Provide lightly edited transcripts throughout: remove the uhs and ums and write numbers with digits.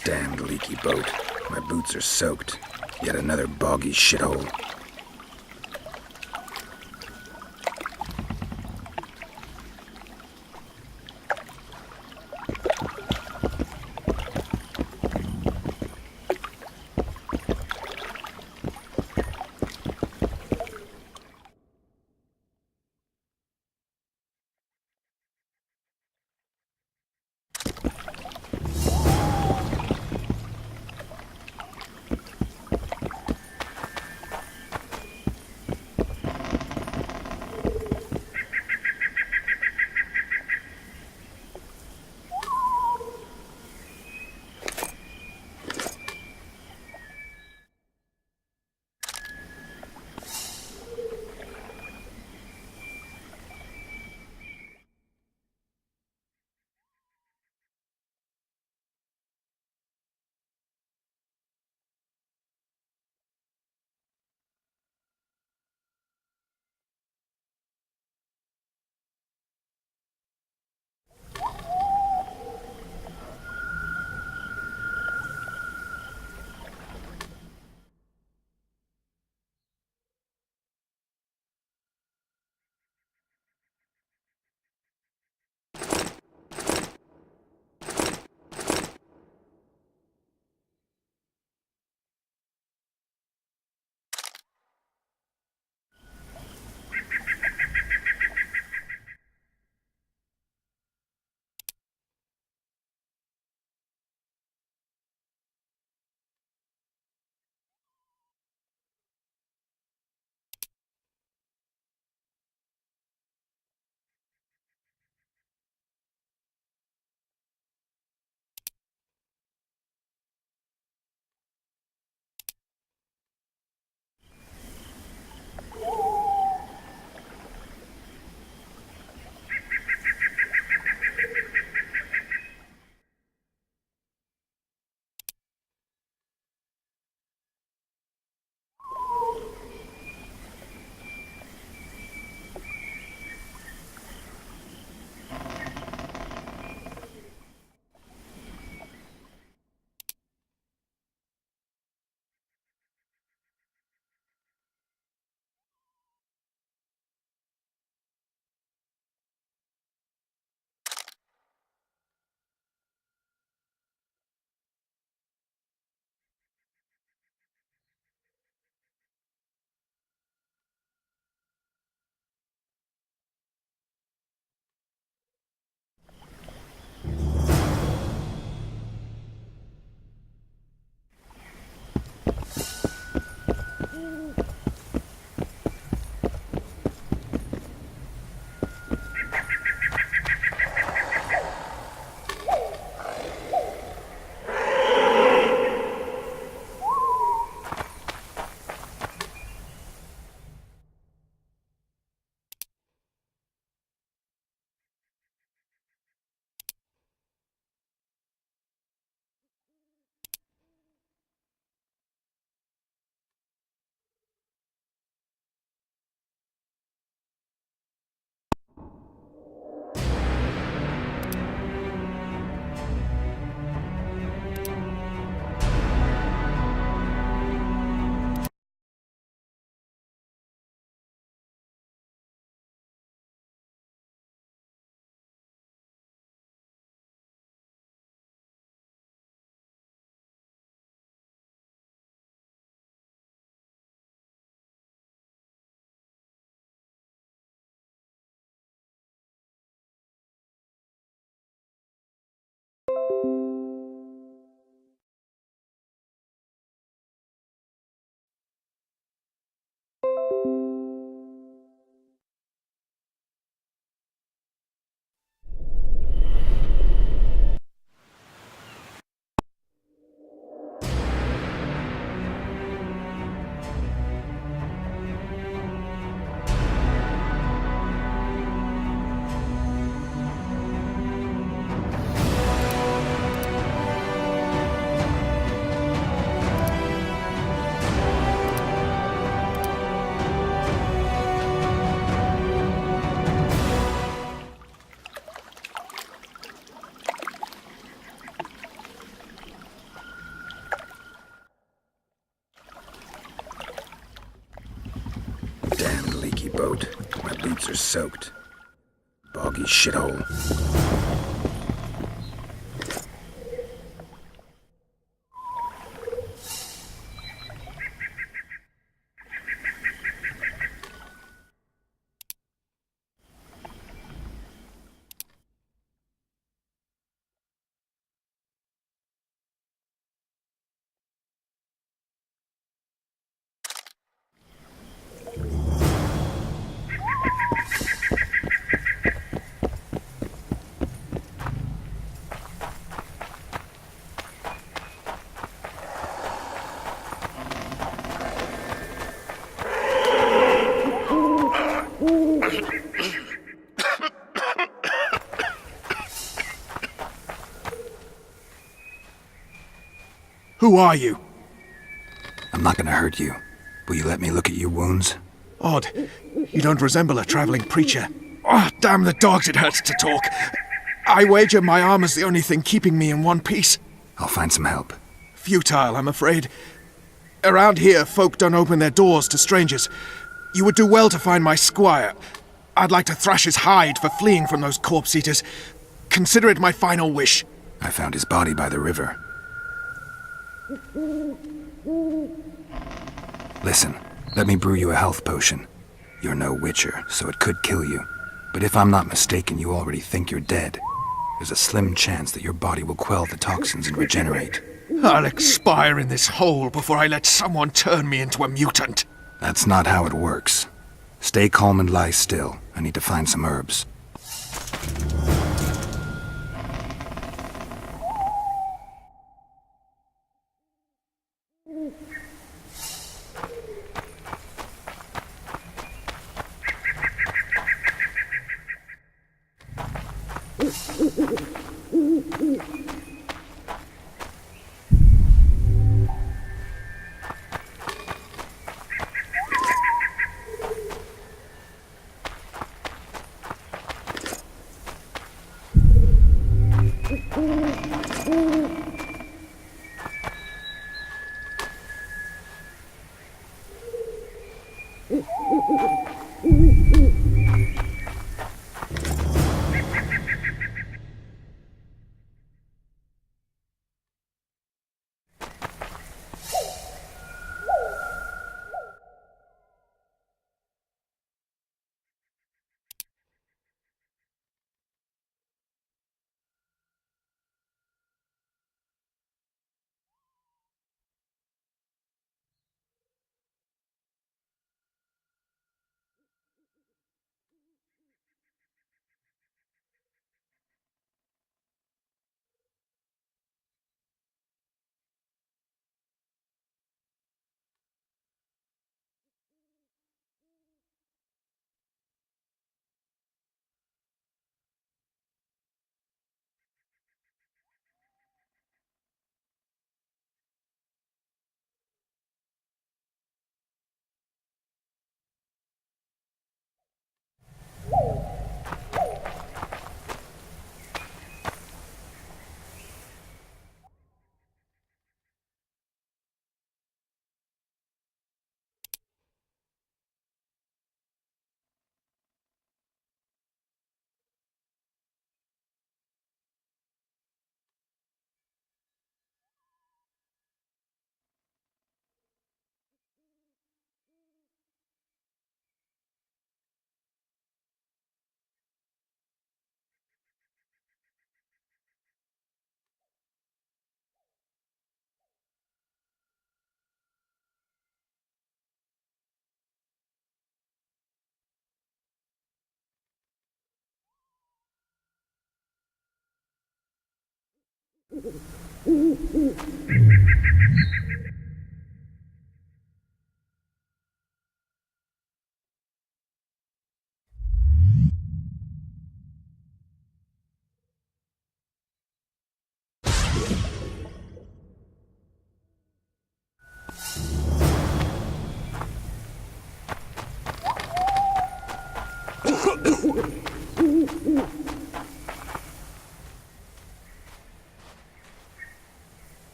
Damned leaky boat. My boots are soaked. Yet another boggy shithole. Damned leaky boat. My boots are soaked. Boggy shithole. Who are you? I'm not gonna hurt you. Will you let me look at your wounds? Odd. You don't resemble a traveling preacher. Oh, damn the dogs, it hurts to talk. I wager my armor's the only thing keeping me in one piece. I'll find some help. Futile, I'm afraid. Around here, folk don't open their doors to strangers. You would do well to find my squire. I'd like to thrash his hide for fleeing from those corpse-eaters. Consider it my final wish. I found his body by the river. Listen, let me brew you a health potion. You're no witcher, so it could kill you. But if I'm not mistaken, you already think you're dead. There's a slim chance that your body will quell the toxins and regenerate. I'll expire in this hole before I let someone turn me into a mutant. That's not how it works. Stay calm and lie still. I need to find some herbs.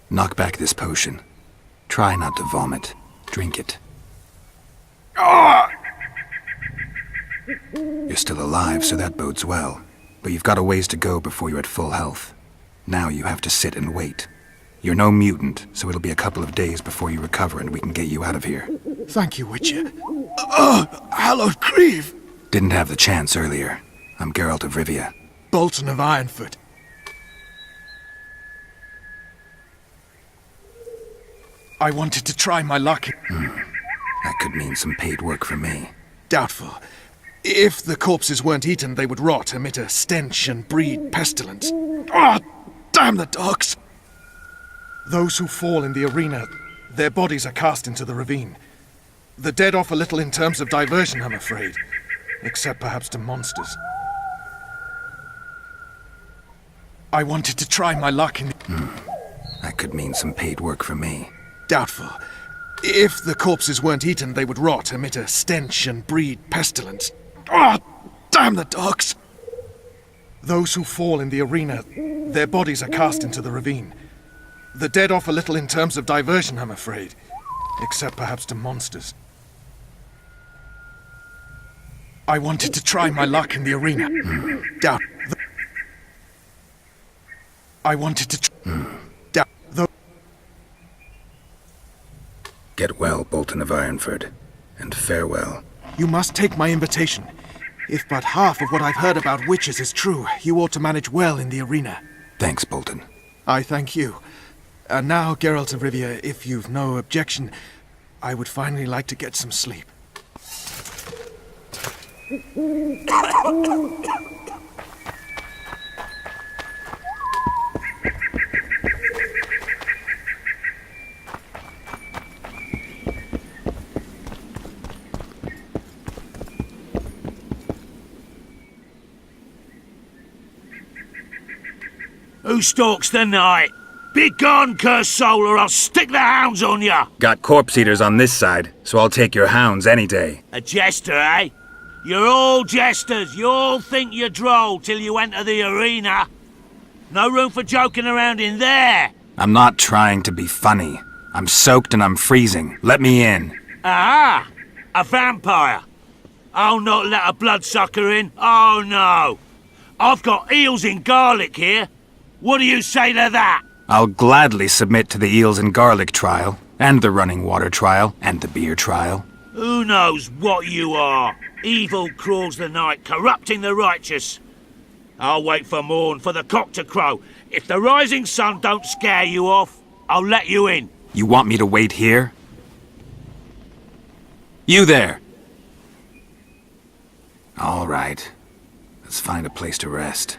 Knock back this potion. Try not to vomit. Drink it. You're still alive, so that bodes well. But you've got a ways to go before you're at full health. Now you have to sit and wait. You're no mutant, so it'll be a couple of days before you recover and we can get you out of here. Thank you, Witcher. Oh, hallowed grieve! Didn't have the chance earlier. I'm Geralt of Rivia. Bolton of Ironfoot. I wanted to try my luck. That could mean some paid work for me. Doubtful. If the corpses weren't eaten, they would rot, emit a stench, and breed pestilence. Ah, damn the dogs! Those who fall in the arena, their bodies are cast into the ravine. The dead offer little in terms of diversion, I'm afraid. Except perhaps to monsters. I wanted to try my luck in... That could mean some paid work for me. Doubtful. If the corpses weren't eaten, they would rot, emit a stench, and breed pestilence. Ah, damn the dogs! Those who fall in the arena, their bodies are cast into the ravine. The dead offer little in terms of diversion, I'm afraid. Except perhaps to monsters. I wanted to try my luck in the arena. Doubt. I wanted to doubt. Get well, Bolton of Ironfoot, and farewell. You must take my invitation. If but half of what I've heard about witches is true, you ought to manage well in the arena. Thanks, Bolton. I thank you. And now, Geralt of Rivia, if you've no objection, I would finally like to get some sleep. Who stalks the night? Be gone, cursed soul, or I'll stick the hounds on ya! Got corpse eaters on this side, so I'll take your hounds any day. A jester, eh? You're all jesters. You all think you're droll till you enter the arena. No room for joking around in there. I'm not trying to be funny. I'm soaked and I'm freezing. Let me in. Ah, a vampire. I'll not let a bloodsucker in. Oh, no. I've got eels in garlic here. What do you say to that? I'll gladly submit to the eels and garlic trial, and the running water trial, and the beer trial. Who knows what you are? Evil crawls the night, corrupting the righteous. I'll wait for morn, for the cock to crow. If the rising sun don't scare you off, I'll let you in. You want me to wait here? You there! All right. Let's find a place to rest.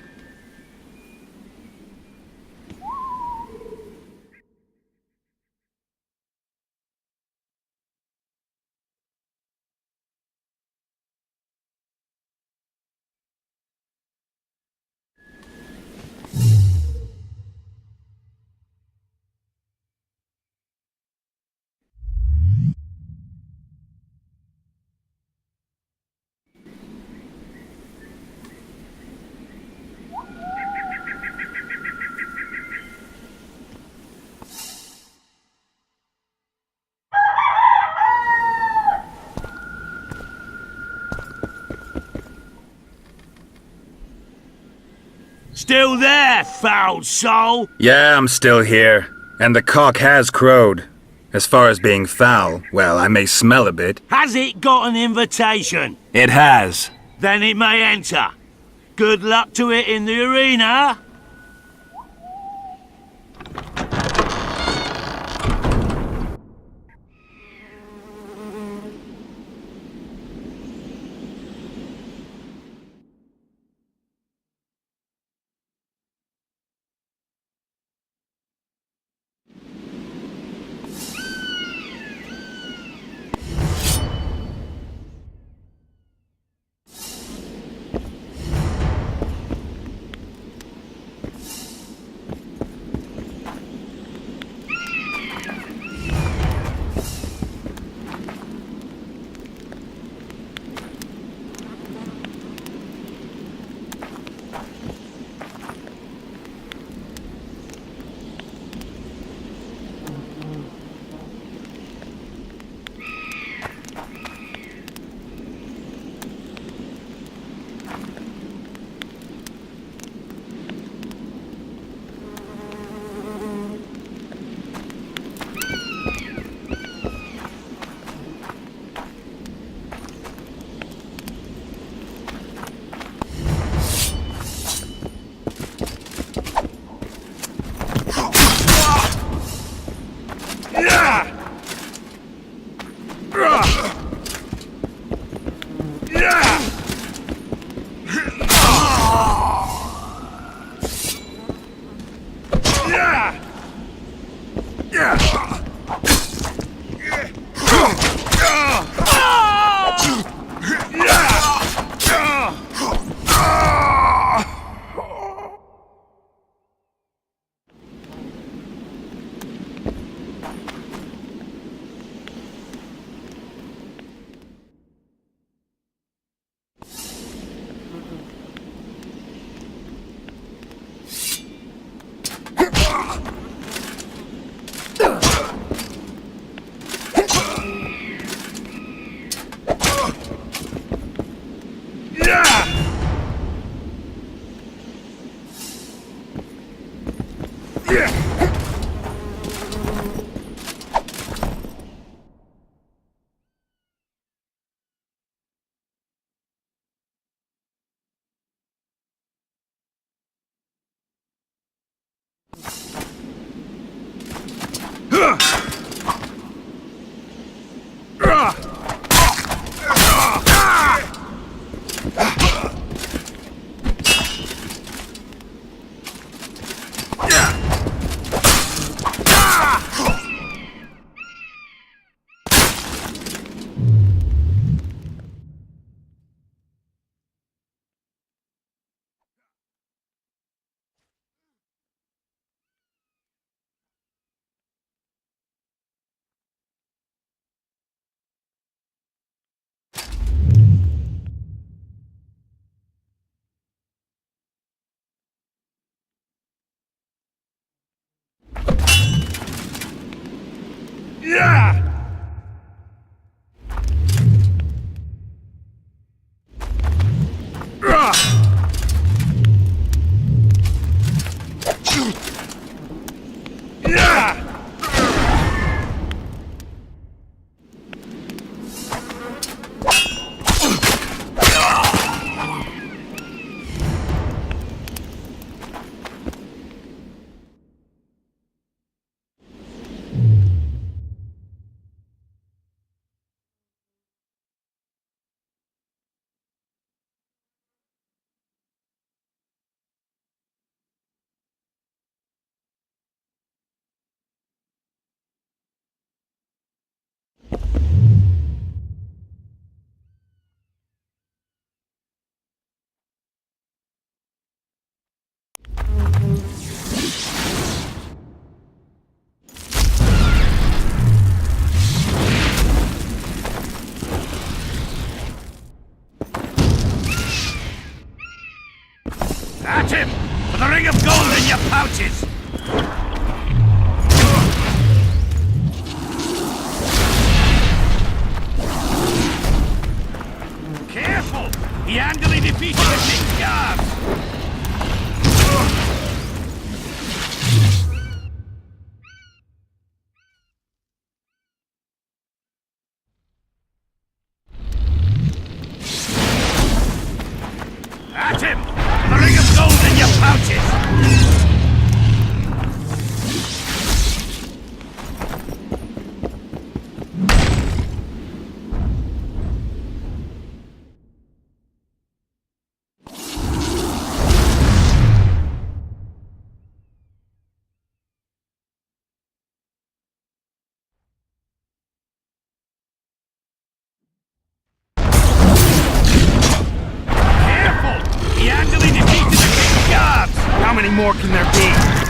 Still there, foul soul? Yeah, I'm still here. And the cock has crowed. As far as being foul, well, I may smell a bit. Has it got an invitation? It has. Then it may enter. Good luck to it in the arena. At him! For the ring of gold in your pouches! Careful! He handily defeated the king's guards! At him! The ring of gold in your pouches! Careful! He handily defeated the king's guards! How many more can there be?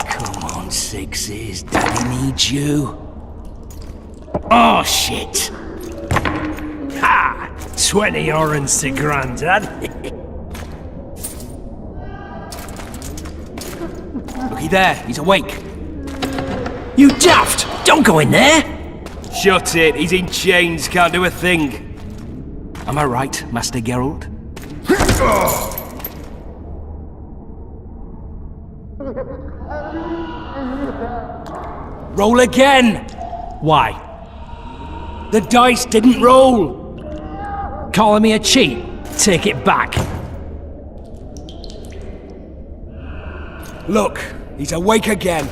Come on, Sixes. Daddy needs you. Oh, shit. Ha! 20 orange to Grandad. Looky there, he's awake. You daft! Don't go in there! Shut it, he's in chains, can't do a thing. Am I right, Master Geralt? Roll again! Why? The dice didn't roll! Calling me a cheat? Take it back. Look, he's awake again.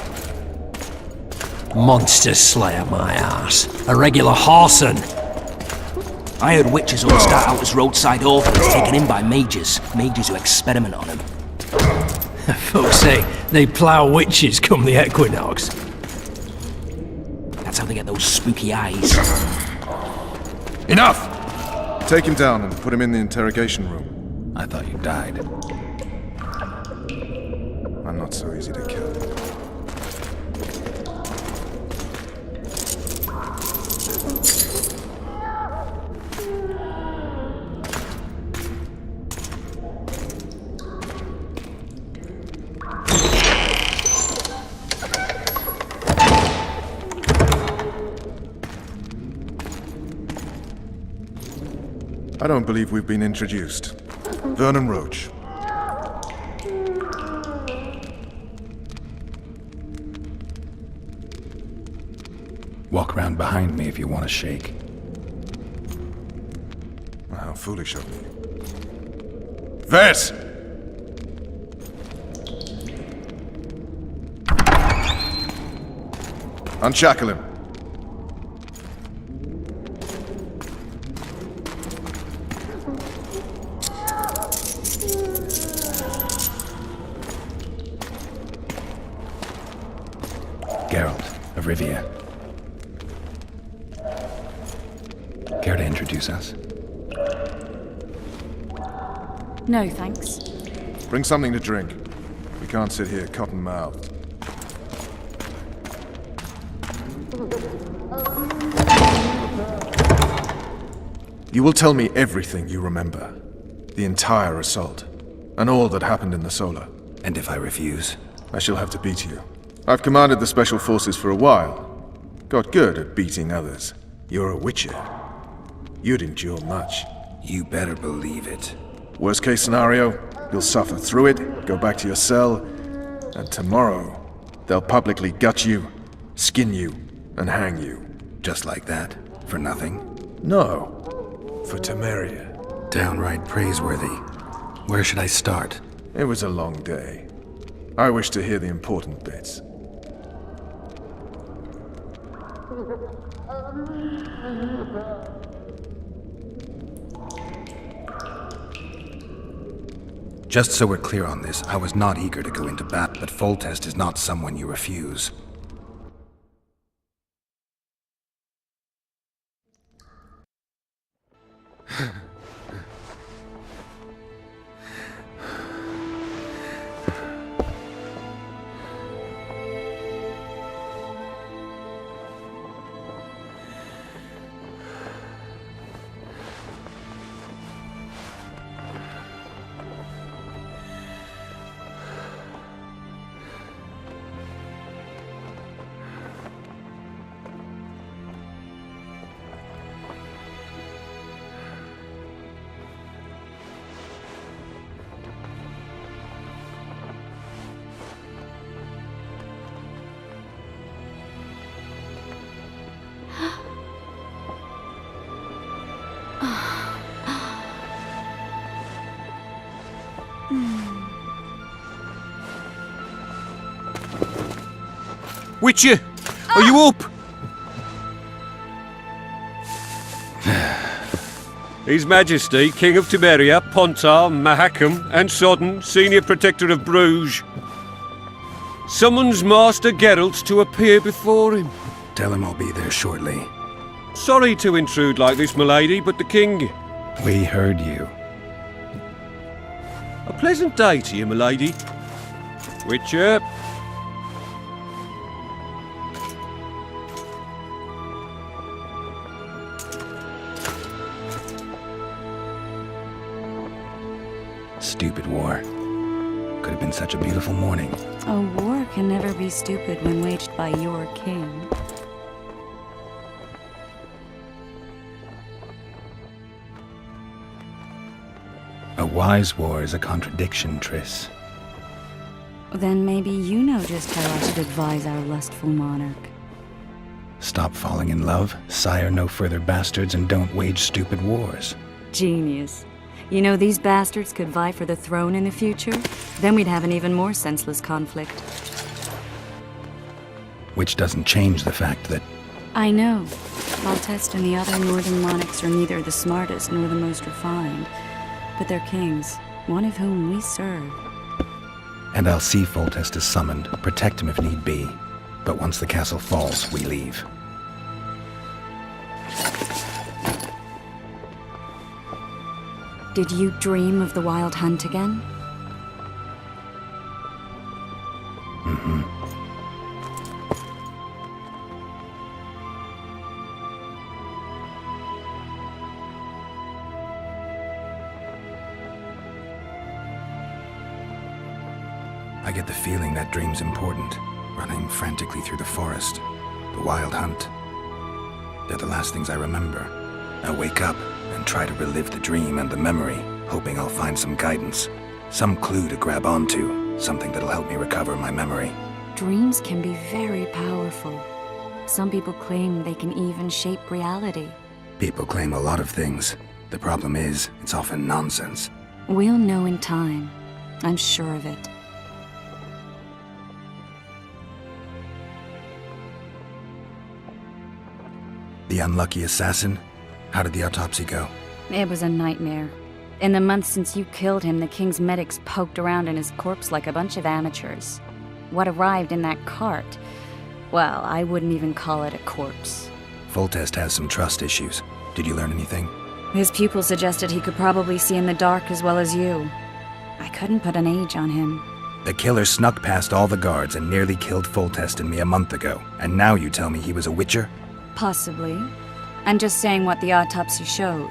Monster Slayer, my ass. A regular horson. I heard witches all start out as roadside orphans taken in by mages. Mages who experiment on them. Folks say they plough witches come the equinox. That's how they get those spooky eyes. Enough! Take him down and put him in the interrogation room. I thought you died. I'm not so easy to kill. I don't believe we've been introduced. Vernon Roach. Walk around behind me if you want to shake. How foolish of me. Vess! Unshackle him. Geralt of Rivia. Care to introduce us? No, thanks. Bring something to drink. We can't sit here cotton-mouthed. You will tell me everything you remember. The entire assault. And all that happened in the Solar. And if I refuse? I shall have to beat you. I've commanded the Special Forces for a while. Got good at beating others. You're a Witcher. You'd endure much. You better believe it. Worst case scenario, you'll suffer through it, go back to your cell, and tomorrow, they'll publicly gut you, skin you, and hang you. Just like that? For nothing? No, for Temeria. Downright praiseworthy. Where should I start? It was a long day. I wish to hear the important bits. Just so we're clear on this, I was not eager to go into bat, but Foltest is not someone you refuse. Witcher, are you up? His Majesty, King of Temeria, Pontar, Mahakam, and Sodden, Senior Protector of Bruges, summons Master Geralt to appear before him. Tell him I'll be there shortly. Sorry to intrude like this, milady, but the King... We heard you. A pleasant day to you, milady. Witcher. Stupid war. Could have been such a beautiful morning. A war can never be stupid when waged by your king. A wise war is a contradiction, Triss. Then maybe you know just how I should advise our lustful monarch. Stop falling in love, sire no further bastards, and don't wage stupid wars. Genius. You know, these bastards could vie for the throne in the future? Then we'd have an even more senseless conflict. Which doesn't change the fact that I know. Foltest and the other northern monarchs are neither the smartest nor the most refined. But they're kings, one of whom we serve. And I'll see Foltest is summoned, protect him if need be. But once the castle falls, we leave. Did you dream of the wild hunt again? Mm-hmm. I get the feeling that dream's important. Running frantically through the forest. The wild hunt. They're the last things I remember. I wake up and try to relive the dream and the memory, hoping I'll find some guidance. Some clue to grab onto. Something that'll help me recover my memory. Dreams can be very powerful. Some people claim they can even shape reality. People claim a lot of things. The problem is, it's often nonsense. We'll know in time. I'm sure of it. The unlucky assassin? How did the autopsy go? It was a nightmare. In the months since you killed him, the king's medics poked around in his corpse like a bunch of amateurs. What arrived in that cart? Well, I wouldn't even call it a corpse. Foltest has some trust issues. Did you learn anything? His pupil suggested he could probably see in the dark as well as you. I couldn't put an age on him. The killer snuck past all the guards and nearly killed Foltest and me a month ago. And now you tell me he was a witcher? Possibly. I'm just saying what the autopsy showed.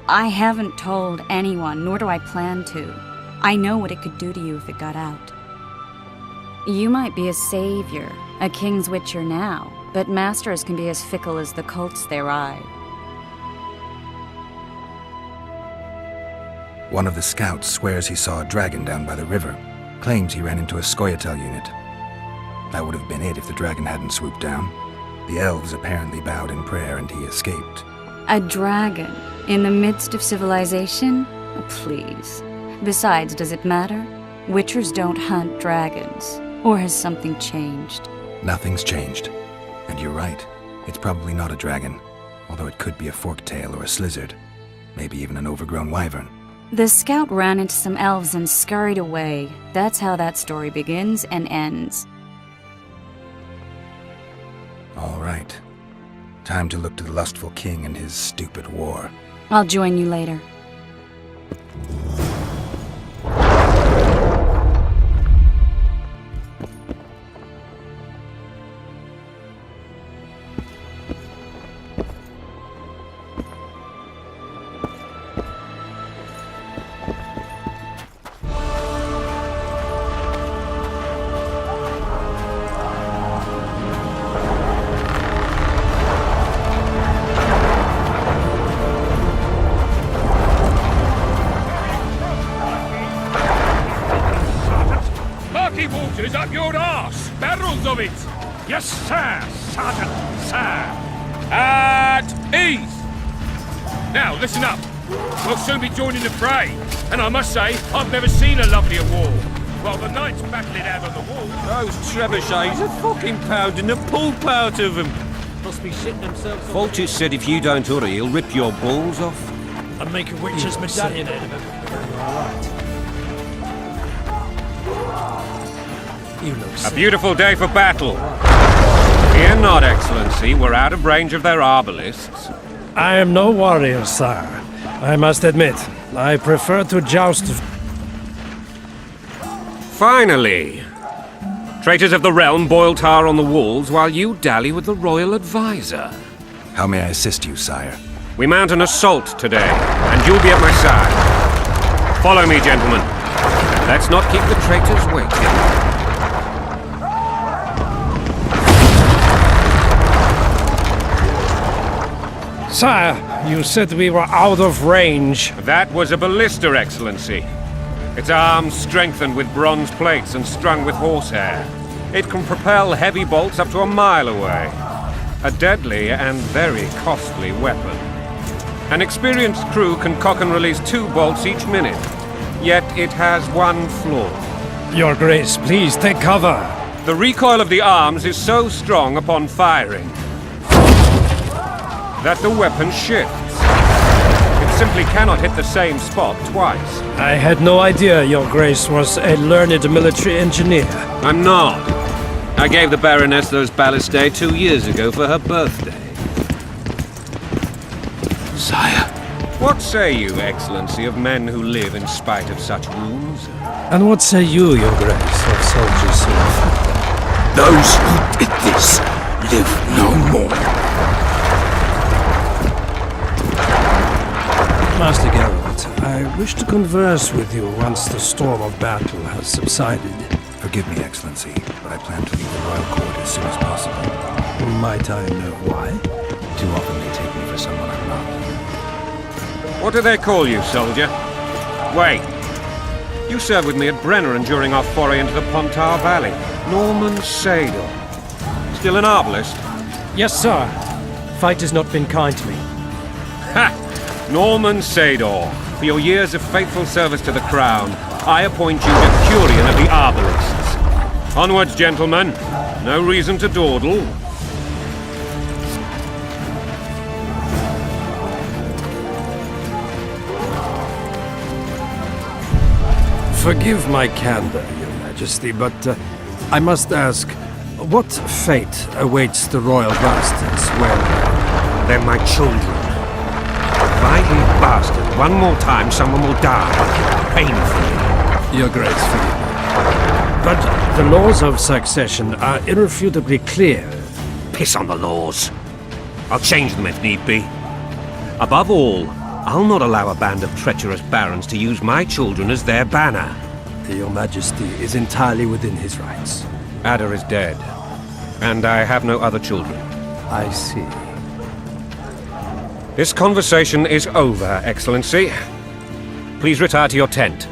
I haven't told anyone, nor do I plan to. I know what it could do to you if it got out. You might be a savior, a king's witcher now, but masters can be as fickle as the colts they ride. One of the scouts swears he saw a dragon down by the river. Claims he ran into a Scoia'tael unit. That would have been it if the dragon hadn't swooped down. The elves apparently bowed in prayer and he escaped. A dragon? In the midst of civilization? Please. Besides, does it matter? Witchers don't hunt dragons. Or has something changed? Nothing's changed. And you're right. It's probably not a dragon. Although it could be a forktail or a slizzard. Maybe even an overgrown wyvern. The scout ran into some elves and scurried away. That's how that story begins and ends. All right. Time to look to the lustful king and his stupid war. I'll join you later. Water's up your arse! Barrels of it! Yes, sir, Sergeant, sir! At ease! Now, listen up. We'll soon be joining the fray. And I must say, I've never seen a lovelier war. While the knights battle it out on the wall... Those trebuchets are fucking pounding the pulp out of them. Must be shitting themselves. Foltest said if you don't hurry, he'll rip your balls off. And make a witch's medallion out of it. You look A sick. beautiful day for battle. Fear not, Excellency. We're out of range of their arbalists. I am no warrior, sir. I must admit, I prefer to joust. Finally! Traitors of the realm boil tar on the walls while you dally with the royal advisor. How may I assist you, sire? We mount an assault today, and you'll be at my side. Follow me, gentlemen. Let's not keep the traitors waiting. Sire, you said we were out of range. That was a ballista, Excellency. Its arms strengthened with bronze plates and strung with horsehair. It can propel heavy bolts up to a mile away. A deadly and very costly weapon. An experienced crew can cock and release 2 bolts each minute. Yet it has one flaw. Your Grace, please take cover. The recoil of the arms is so strong upon firing that the weapon shifts. It simply cannot hit the same spot twice. I had no idea Your Grace was a learned military engineer. I'm not. I gave the Baroness those ballistae 2 years ago for her birthday. Sire. What say you, Excellency, of men who live in spite of such wounds? And what say you, Your Grace, of soldiers who... Those who did this live no more. Master Geralt, I wish to converse with you once the storm of battle has subsided. Forgive me, Excellency, but I plan to leave the royal court as soon as possible. Might I know why? Too often they take me for someone I'm not. What do they call you, soldier? Wait. You served with me at Brenner during our foray into the Pontar Valley. Norman Sador. Still an arbalist? Yes, sir. Fate has not been kind to me. Ha! Norman Sador, for your years of faithful service to the crown, I appoint you Decurion of the Arbalists. Onwards, gentlemen. No reason to dawdle. Forgive my candor, Your Majesty, but I must ask, what fate awaits the royal bastards when... They're my children. If I leave bastard one more time, someone will die. Painfully. Your Grace, forgive me. But the laws of succession are irrefutably clear. Piss on the laws. I'll change them if need be. Above all, I'll not allow a band of treacherous barons to use my children as their banner. Your Majesty is entirely within his rights. Ada is dead, and I have no other children. I see. This conversation is over, Excellency. Please retire to your tent.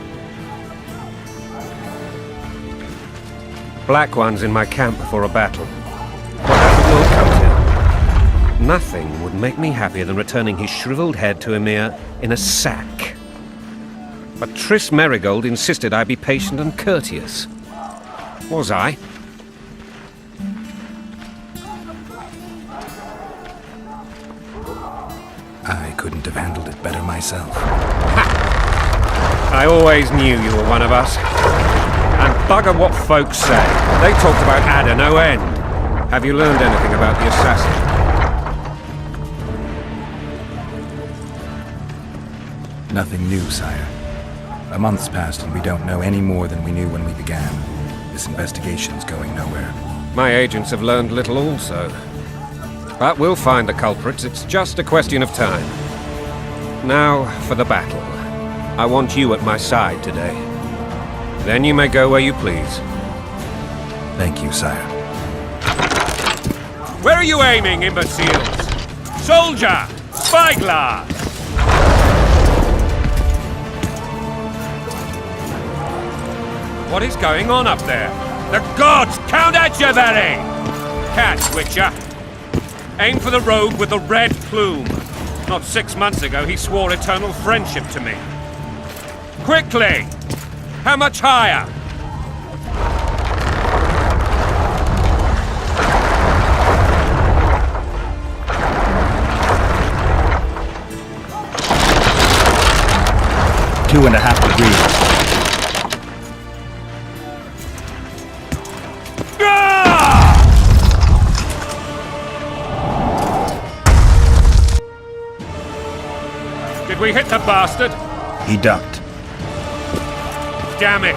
Black ones in my camp before a battle. Whatever the world comes in. Nothing would make me happier than returning his shriveled head to Emir in a sack. But Triss Merigold insisted I be patient and courteous. Was I? I couldn't have handled it better myself. Ha! I always knew you were one of us. And bugger what folks say. They talked about Ada no end. Have you learned anything about the assassin? Nothing new, sire. A month's passed and we don't know any more than we knew when we began. This investigation's going nowhere. My agents have learned little also. But we'll find the culprits. It's just a question of time. Now for the battle. I want you at my side today. Then you may go where you please. Thank you, sire. Where are you aiming, imbeciles? Soldier! Spyglass! What is going on up there? The gods count at you, Barry! Catch, Witcher. Aim for the rogue with the red plume. Not 6 months ago, he swore eternal friendship to me. Quickly! How much higher? Two and a half degrees. Did we hit the bastard? He ducked. Damn it!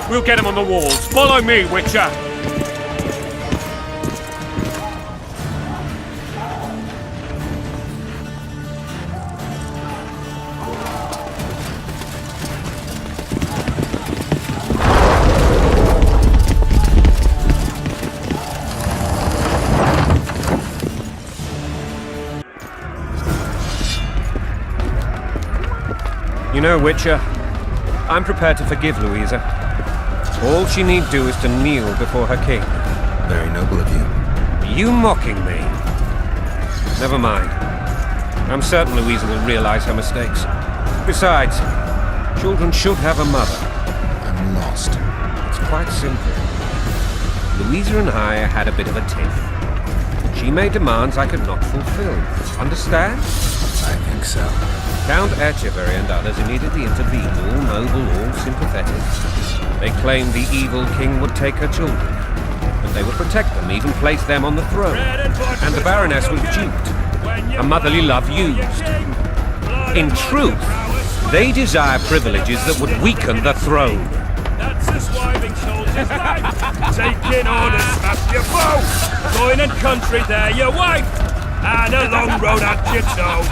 We'll get him on the walls. Follow me, Witcher. You know, Witcher, I'm prepared to forgive Louisa. All she need do is to kneel before her king. Very noble of you. Are you mocking me? Never mind. I'm certain Louisa will realize her mistakes. Besides, children should have a mother. I'm lost. It's quite simple. Louisa and I had a bit of a tiff. She made demands I could not fulfill. Understand? I think so. Count Etcheverry and others immediately intervened, all noble, all sympathetic. They claimed the evil king would take her children, but they would protect them, even place them on the throne. And the Baroness was duped, her motherly love used. In truth, they desire privileges that would weaken the throne. That's the swiving soldier's life. Taking orders, smash your foe. Going and country there, your wife. And a long road at your toe.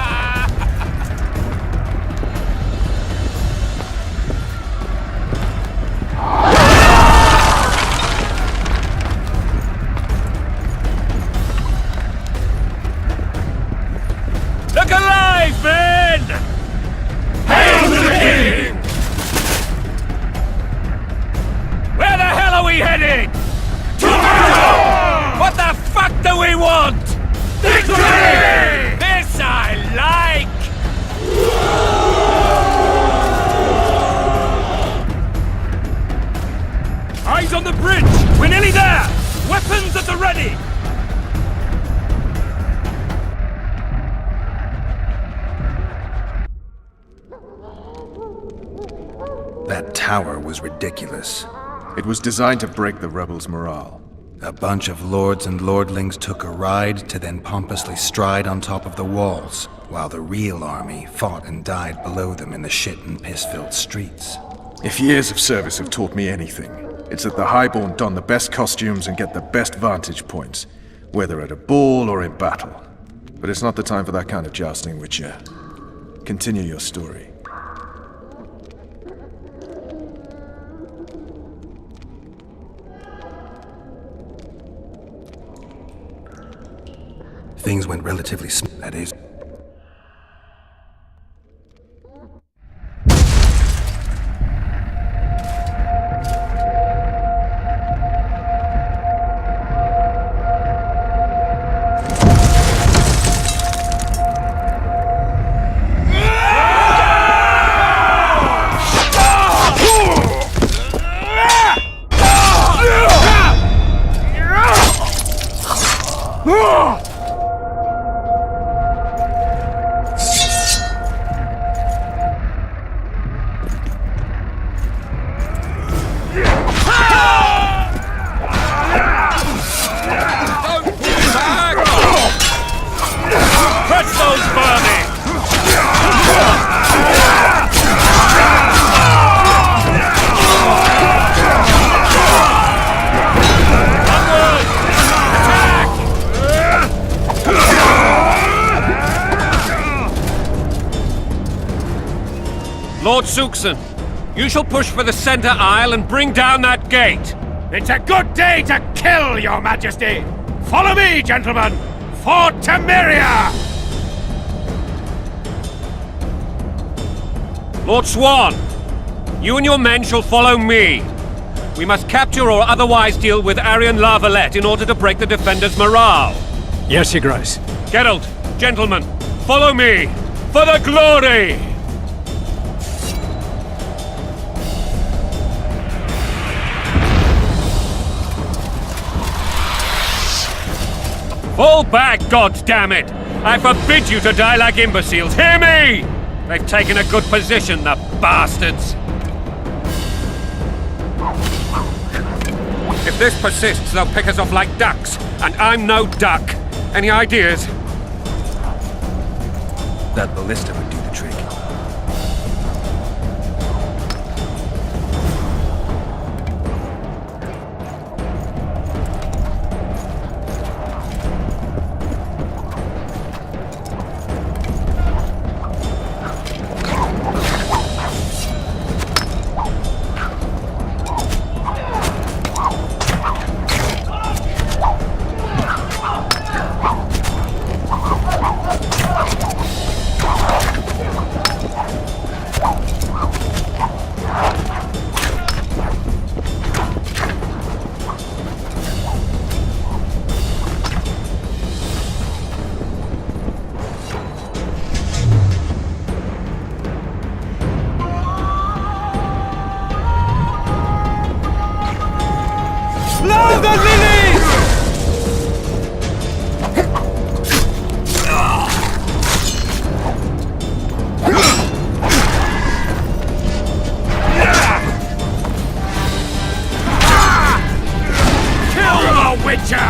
Look alive, men! Hail to the king! Where the hell are we heading? To battle! What the fuck do we want? Victory! This I like! Eyes on the bridge! We're nearly there! Weapons at the ready! That tower was ridiculous. It was designed to break the rebels' morale. A bunch of lords and lordlings took a ride to then pompously stride on top of the walls, while the real army fought and died below them in the shit and piss-filled streets. If years of service have taught me anything, it's that the highborn don the best costumes and get the best vantage points, whether at a ball or in battle. But it's not the time for that kind of jousting, Witcher. Continue your story. Things went relatively smooth, that is. Lord Suxon, you shall push for the center aisle and bring down that gate. It's a good day to kill, your majesty! Follow me, gentlemen! For Temeria! Lord Swan, you and your men shall follow me. We must capture or otherwise deal with Arian La Valette in order to break the defenders' morale. Yes, Your Grace. Geralt, gentlemen, follow me! For the glory! Fall back, goddammit! I forbid you to die like imbeciles, hear me! They've taken a good position, the bastards! If this persists, they'll pick us off like ducks, and I'm no duck. Any ideas? That ballista would do the trick. the lilies! Kill the Witcher!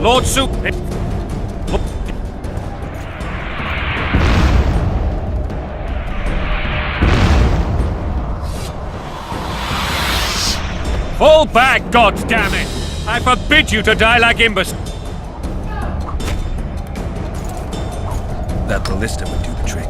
Lord Soup. Fall back, goddammit! I forbid you to die like imbeciles. That ballista would do the trick.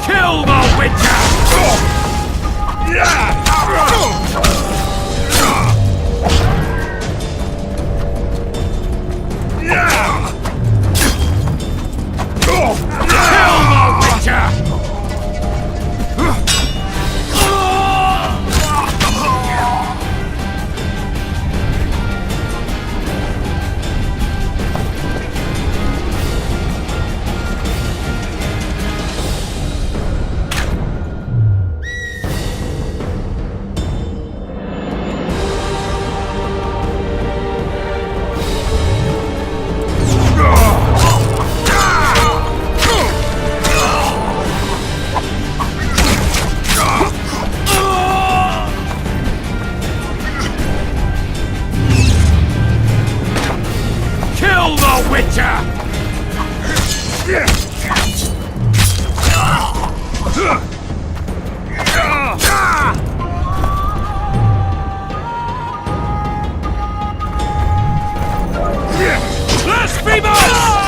Kill the Witcher! Kill the Witcher! Blasphemous!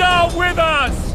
are with us!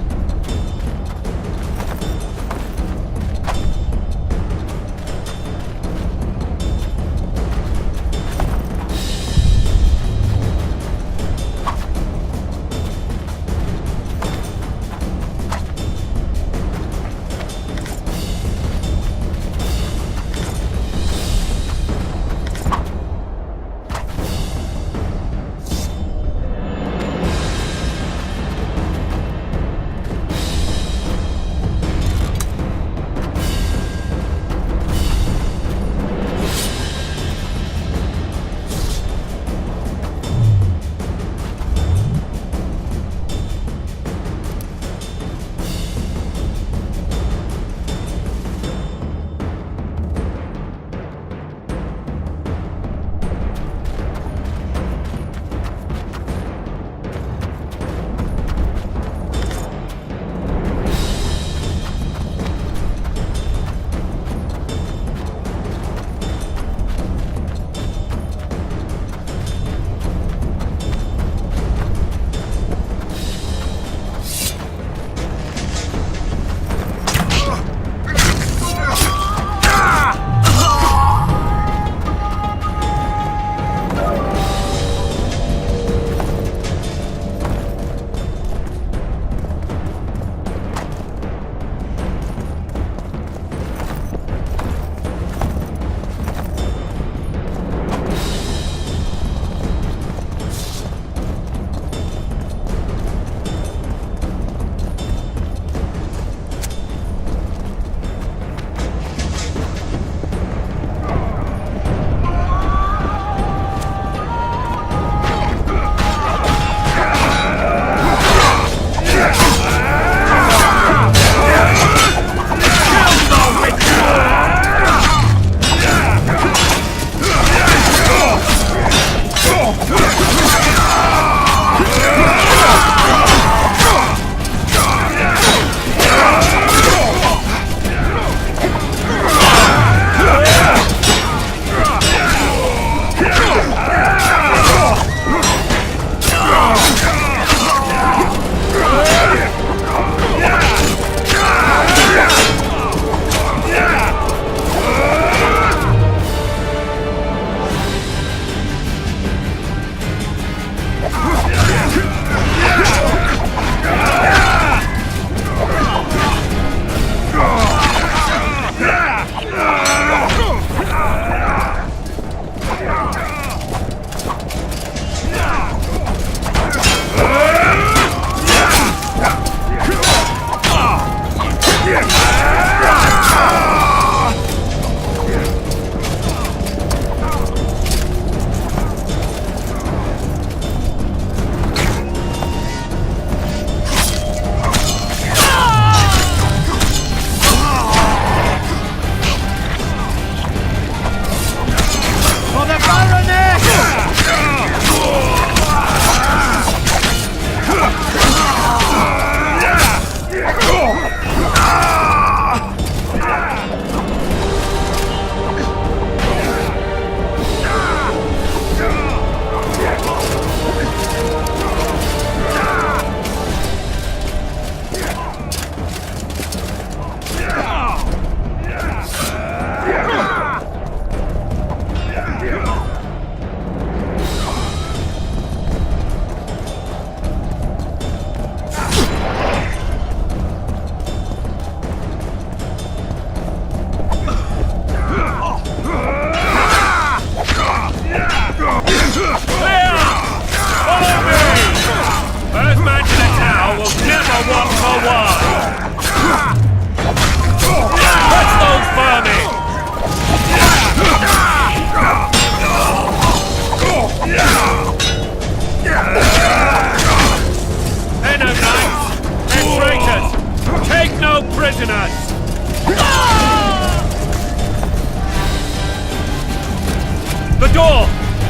The door!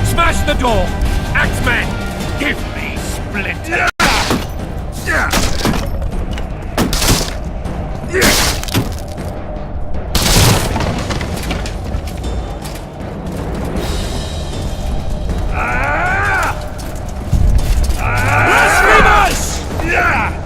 Smash the door! Axemen! Give me Splinter! Blasphemous!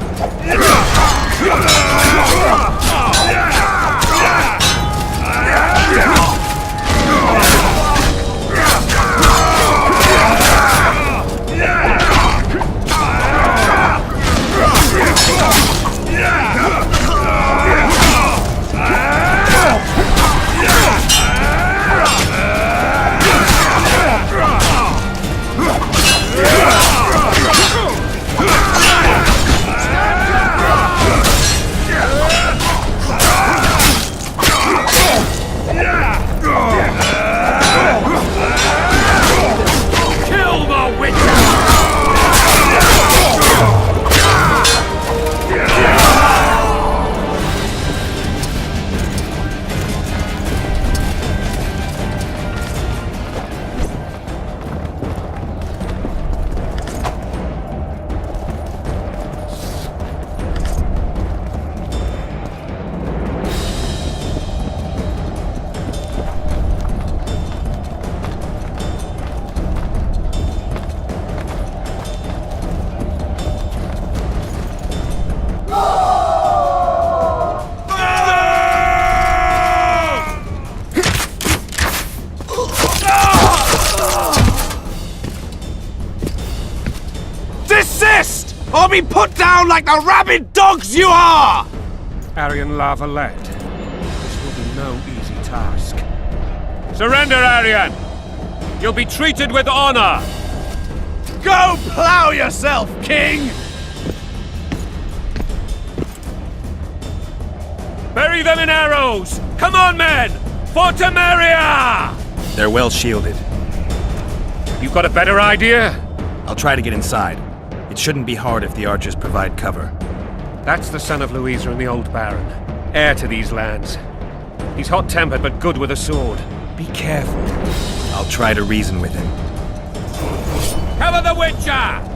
be put down like the rabid dogs you are! Aryan Lavalette. This will be no easy task. Surrender, Aryan! You'll be treated with honor! Go plow yourself, King! Bury them in arrows! Come on, men! For Temeria! They're well shielded. You've got a better idea? I'll try to get inside. It shouldn't be hard if the archers provide cover. That's the son of Louisa and the old Baron. Heir to these lands. He's hot-tempered but good with a sword. Be careful. I'll try to reason with him. Cover the Witcher!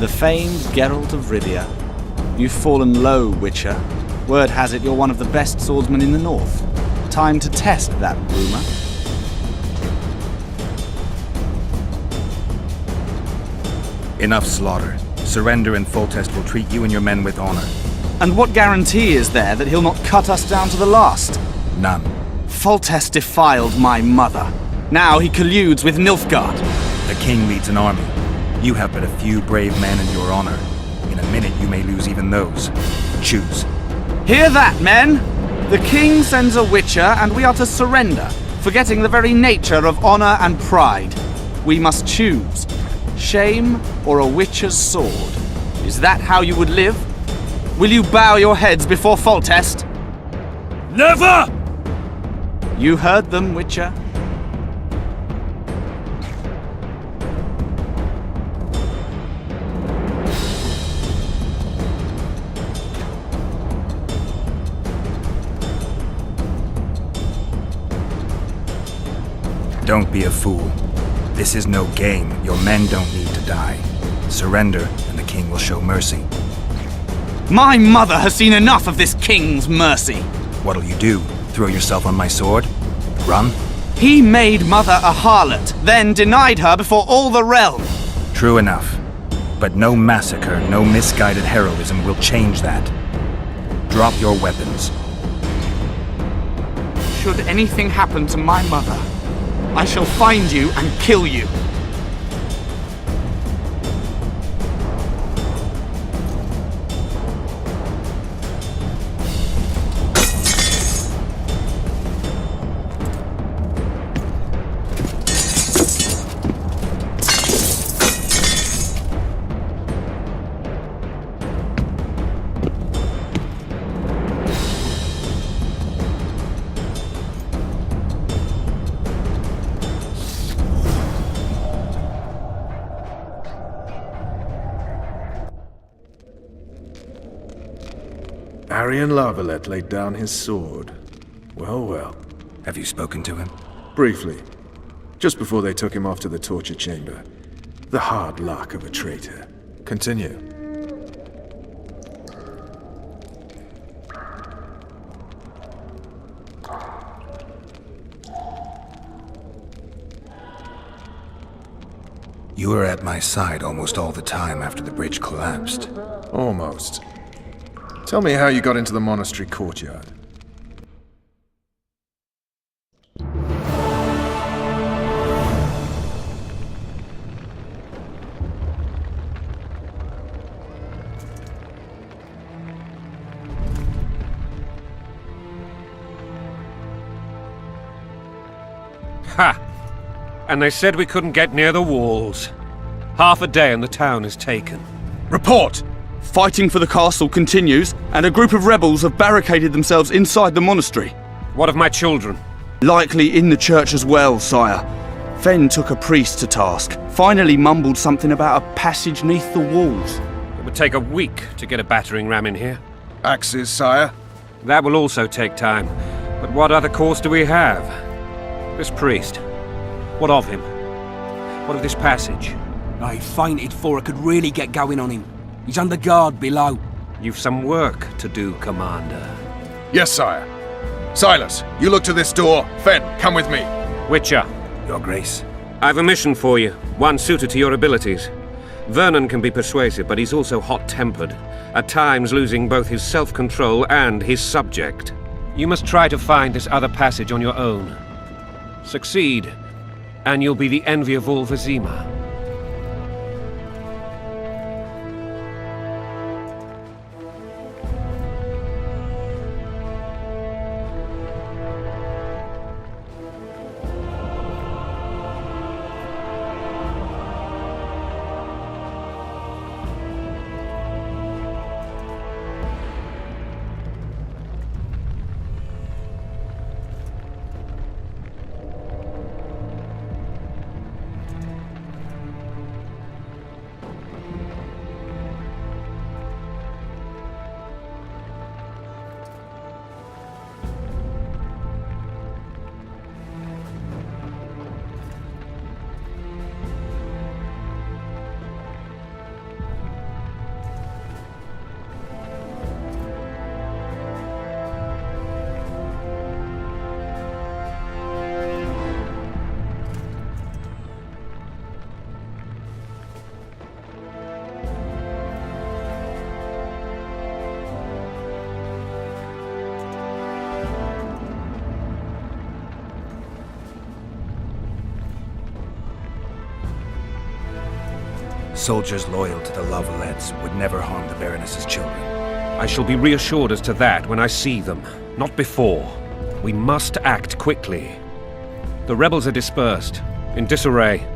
The famed Geralt of Rivia. You've fallen low, Witcher. Word has it you're one of the best swordsmen in the north. Time to test that rumor. Enough slaughter. Surrender and Foltest will treat you and your men with honor. And what guarantee is there that he'll not cut us down to the last? None. Foltest defiled my mother. Now he colludes with Nilfgaard. The king leads an army. You have but a few brave men in your honor. In a minute you may lose even those. Choose. Hear that, men! The king sends a witcher, and we are to surrender, forgetting the very nature of honor and pride. We must choose. Shame or a witcher's sword. Is that how you would live? Will you bow your heads before Foltest? Never! You heard them, Witcher. Don't be a fool. This is no game. Your men don't need to die. Surrender, and the king will show mercy. My mother has seen enough of this king's mercy. What'll you do? Throw yourself on my sword? Run? He made mother a harlot, then denied her before all the realm. True enough. But no massacre, no misguided heroism will change that. Drop your weapons. Should anything happen to my mother, I shall find you and kill you. Arian Lavalette laid down his sword. Well, well. Have you spoken to him? Briefly. Just before they took him off to the torture chamber. The hard luck of a traitor. Continue. You were at my side almost all the time after the bridge collapsed. Almost. Tell me how you got into the monastery courtyard. Ha! And they said we couldn't get near the walls. Half a day and the town is taken. Report! Fighting for the castle continues, and a group of rebels have barricaded themselves inside the monastery. What of my children? Likely in the church as well, sire. Fen took a priest to task, finally mumbled something about a passage neath the walls. It would take a week to get a battering ram in here. Axes, sire? That will also take time. But what other course do we have? This priest. What of him? What of this passage? I fainted before I could really get going on him. He's under guard below. You've some work to do, Commander. Yes, sire. Silas, you look to this door. Fen, come with me. Witcher. Your Grace. I've a mission for you, one suited to your abilities. Vernon can be persuasive, but he's also hot-tempered, at times losing both his self-control and his subject. You must try to find this other passage on your own. Succeed, and you'll be the envy of all Vizima. Soldiers loyal to the Lavalettes would never harm the Baroness's children. I shall be reassured as to that when I see them, not before. We must act quickly. The rebels are dispersed, in disarray.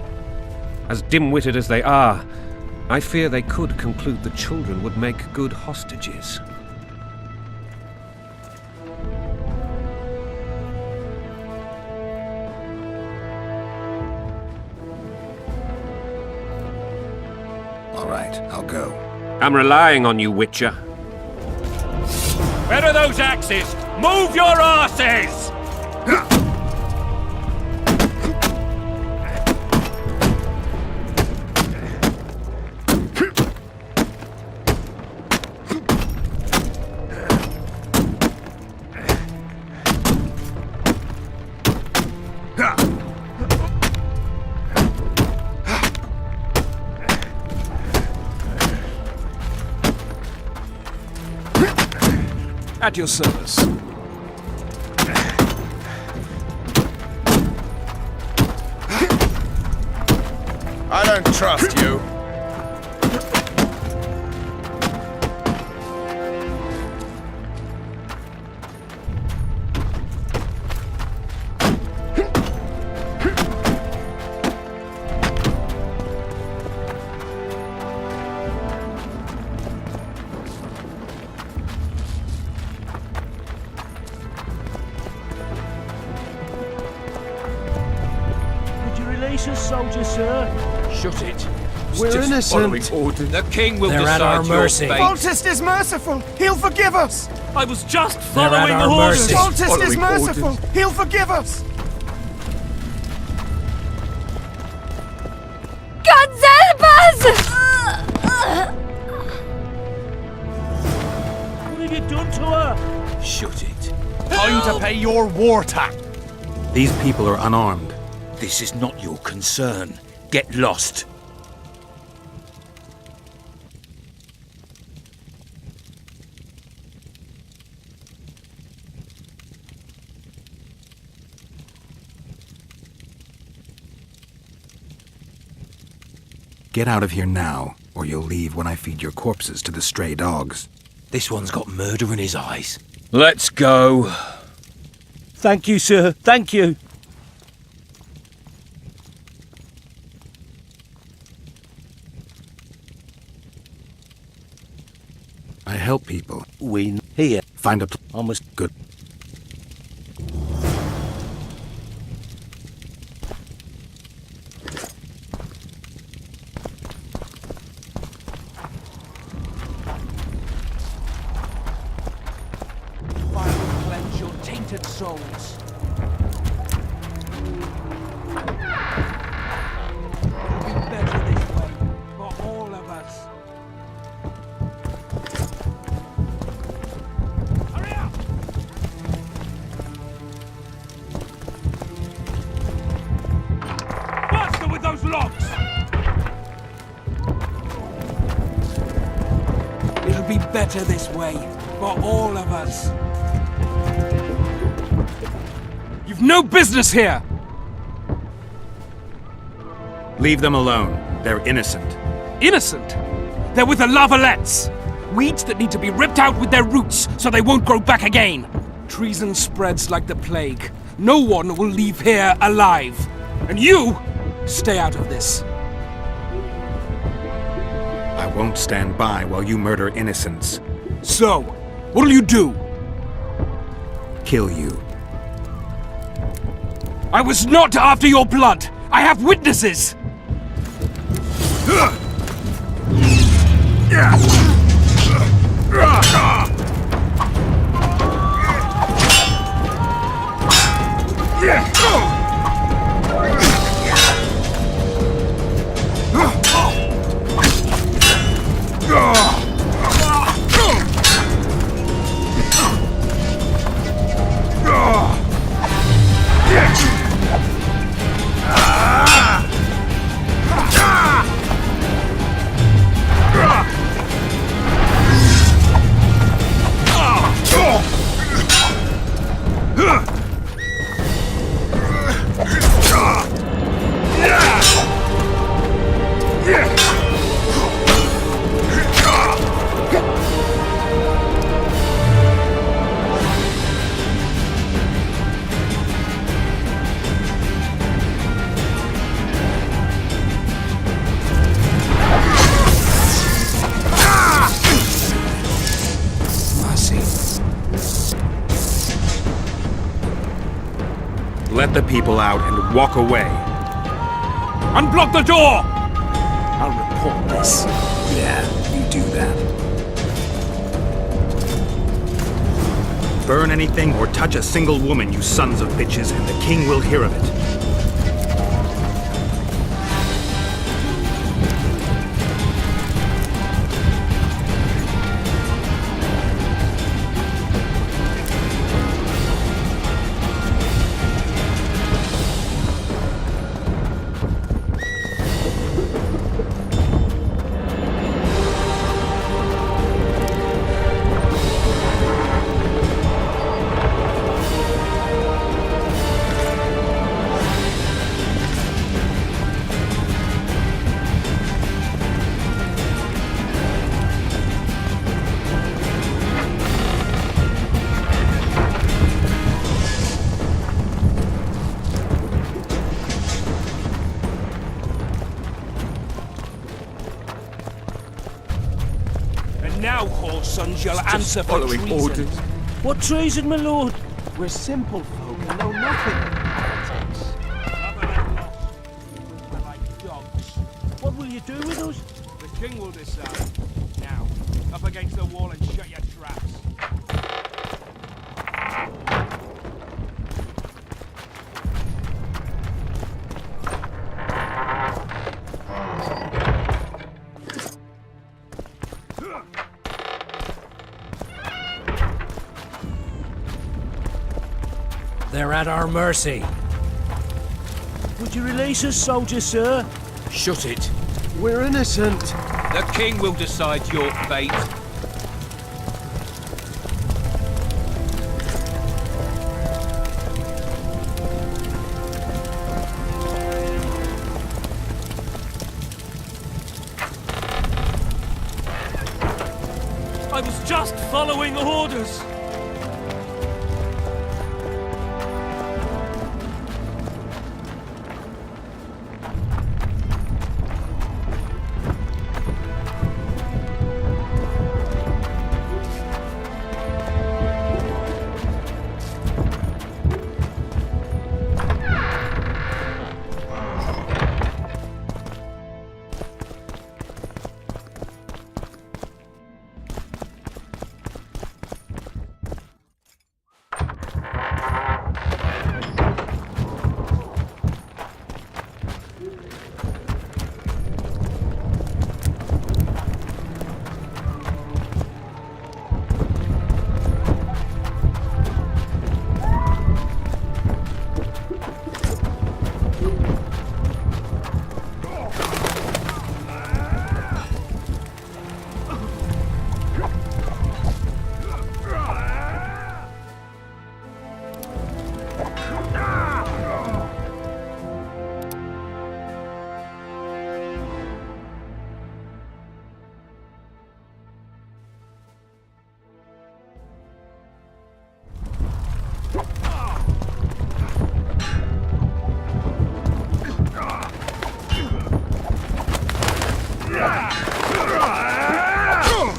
As dim-witted as they are, I fear they could conclude the children would make good hostages. All right, I'll go. I'm relying on you, Witcher. Where are those axes? Move your asses! At your service. I don't trust you. Soldier, sir. Shut it. We're Just innocent. following orders. The king will They're decide at our your mercy. fate. Voltist is merciful. He'll forgive us. I was just They're at following our orders. mercy. Voltist is Following merciful. orders. He'll forgive us. God help us! What have you done to her? Shut it. Time to pay your war tax. These people are unarmed. This is not your concern. Get lost. Get out of here now, or you'll leave when I feed your corpses to the stray dogs. This one's got murder in his eyes. Let's go. Thank you, sir. Thank you. I help people. We here. Find a Almost good. Fire will cleanse your tainted souls. It'll be better this way for all of us. Hurry up! Faster with those logs! It'll be better this way for all of us. You've no business here! Leave them alone. They're innocent. Innocent! They're with the Lavalettes! Weeds that need to be ripped out with their roots so they won't grow back again! Treason spreads like the plague. No one will leave here alive. And you, stay out of this. I won't stand by while you murder innocents. So, what'll you do? Kill you. I was not after your blood! I have witnesses! let the people out and walk away. Unblock the door! I'll report this. Yeah, you do that. Burn anything or touch a single woman, you sons of bitches, and the king will hear of it. Now, whore sons, you'll answer for following treason. orders. What treason, my lord? We're simple folk and know nothing of politics. We're like dogs. What will you do with us? The king will decide. Now, up against the wall and shut your traps. They're at our mercy. Would you release us, soldier, sir? Shut it. We're innocent. The king will decide your fate. I was just following orders.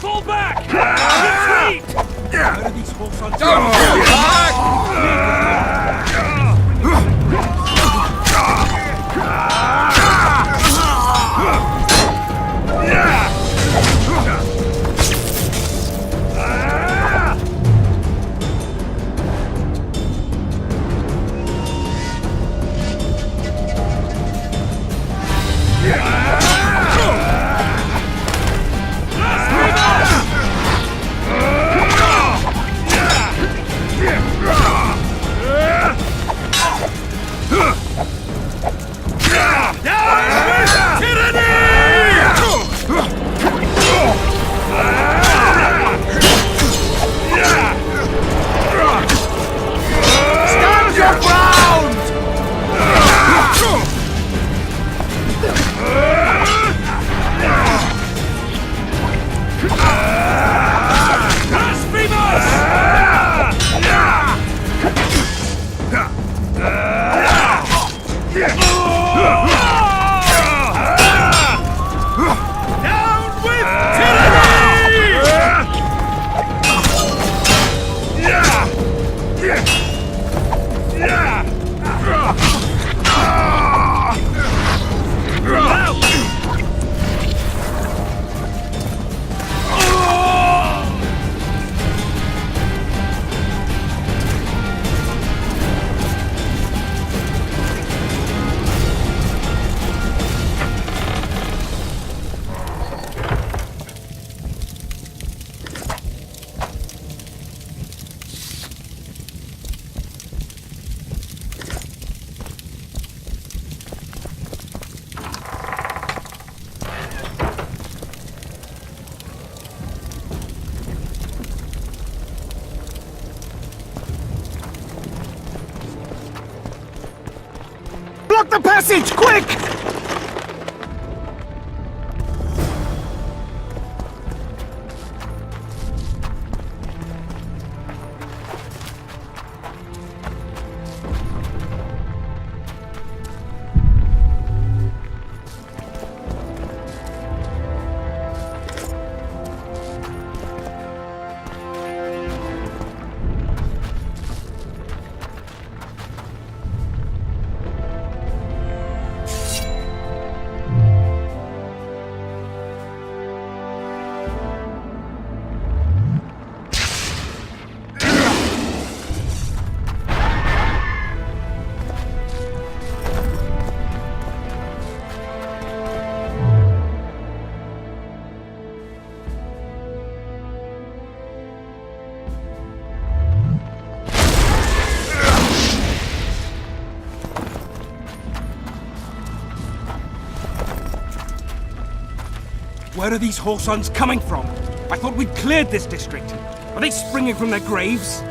Fall back! Retreat! Where are these horse on Yeah! the passage, quick! Where are these Horsons coming from? I thought we'd cleared this district. Are they springing from their graves?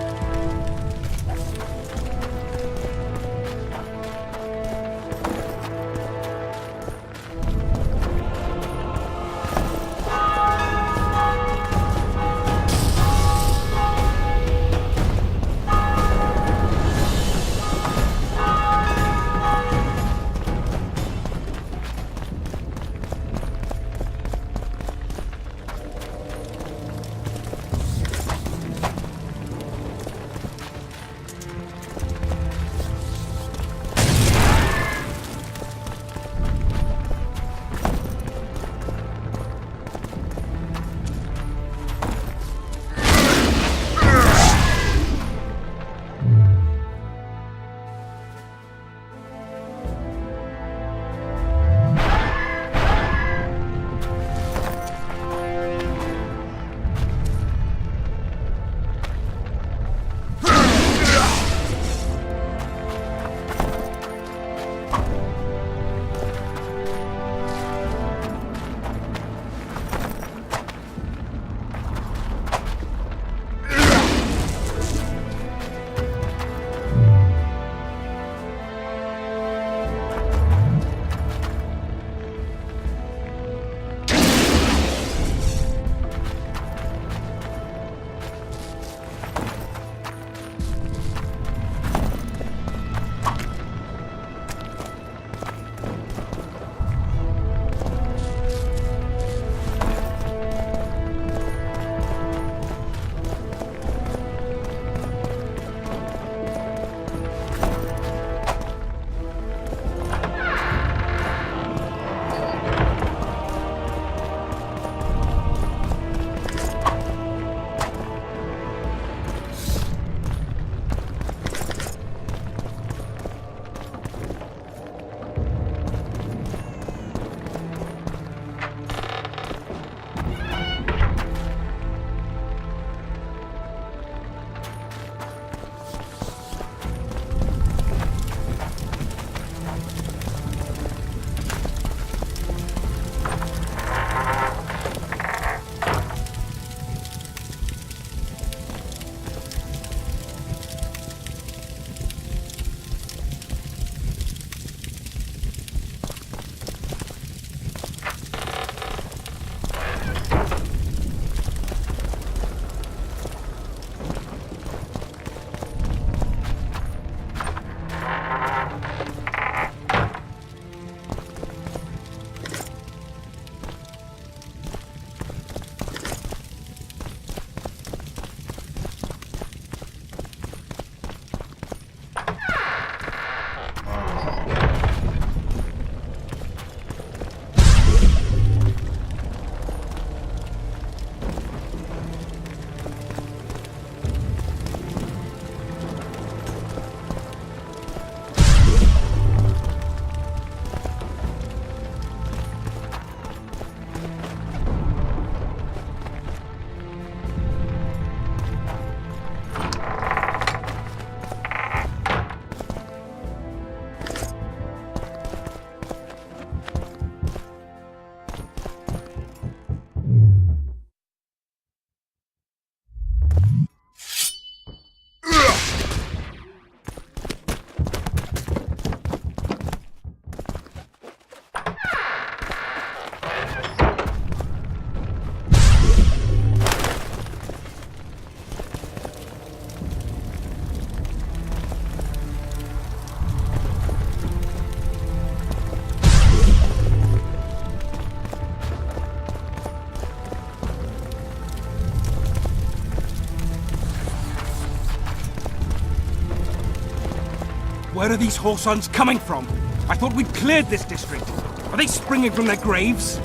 Where are these Horsons coming from? I thought we'd cleared this district. Are they springing from their graves?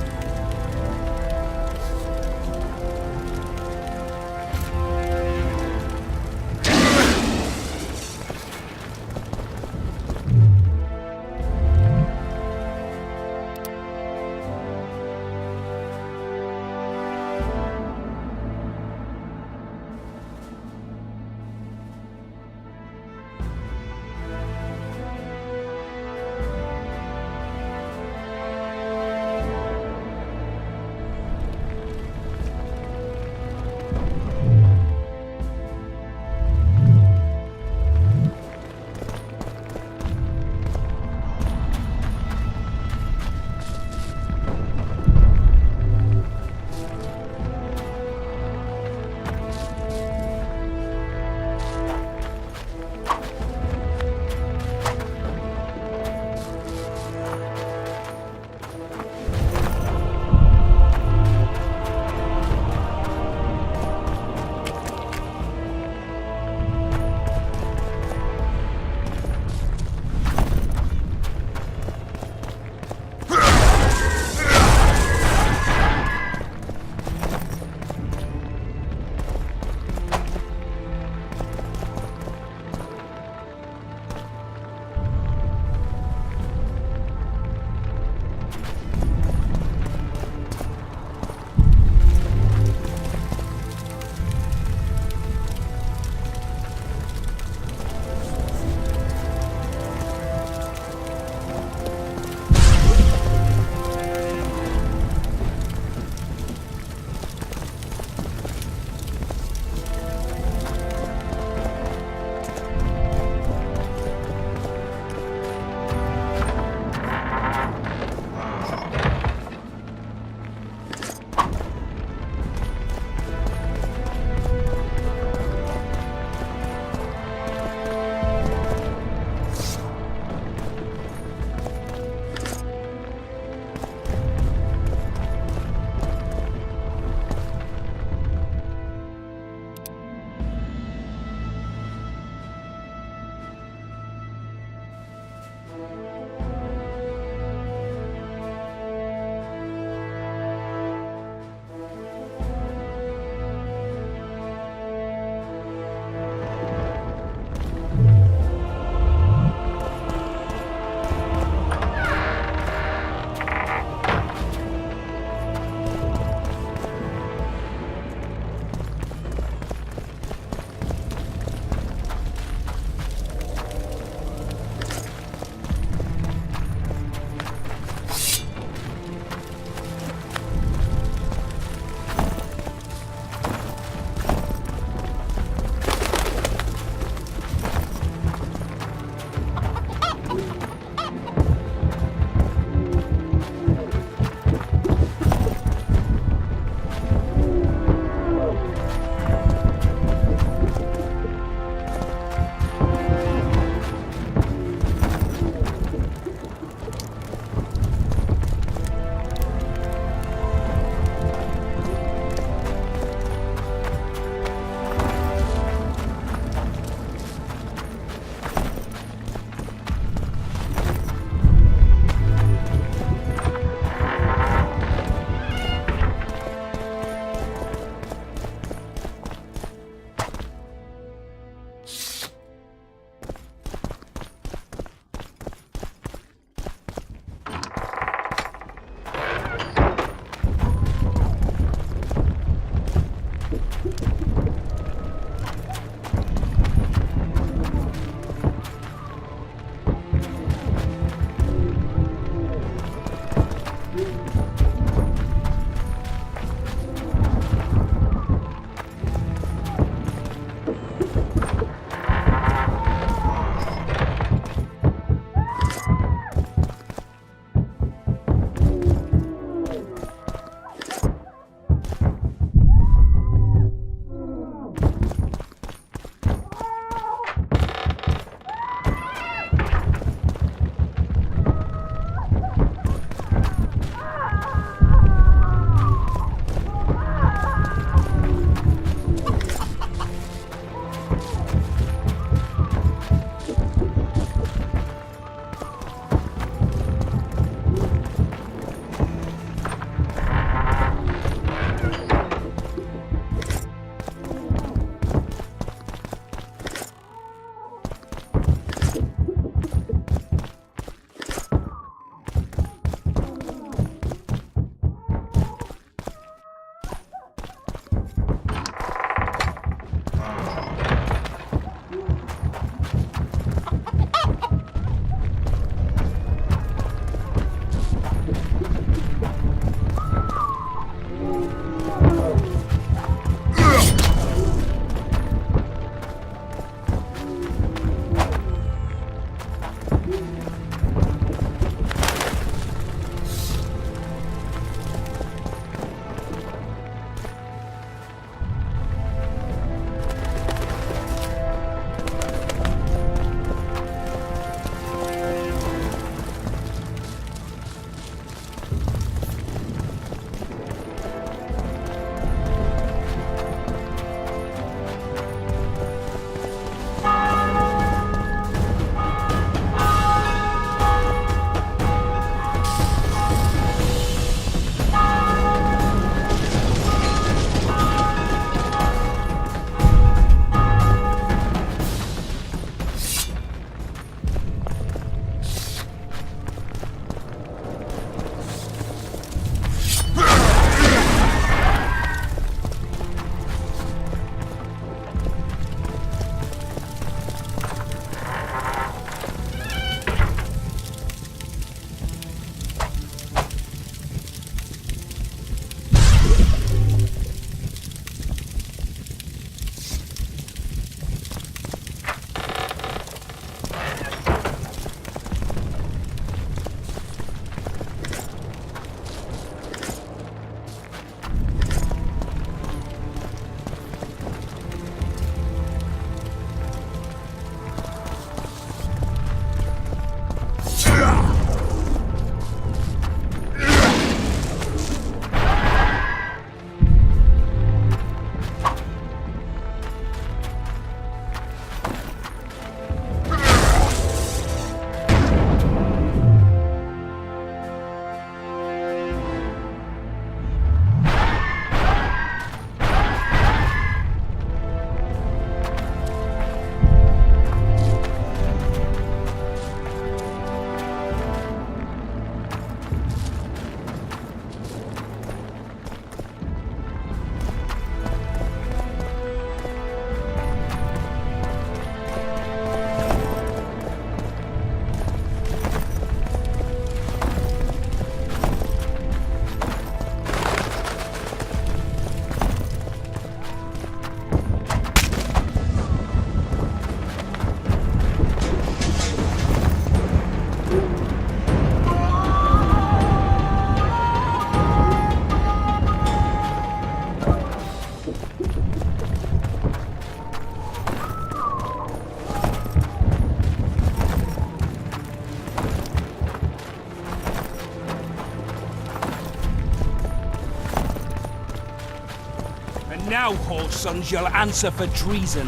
And now, whoresons, you'll answer for treason.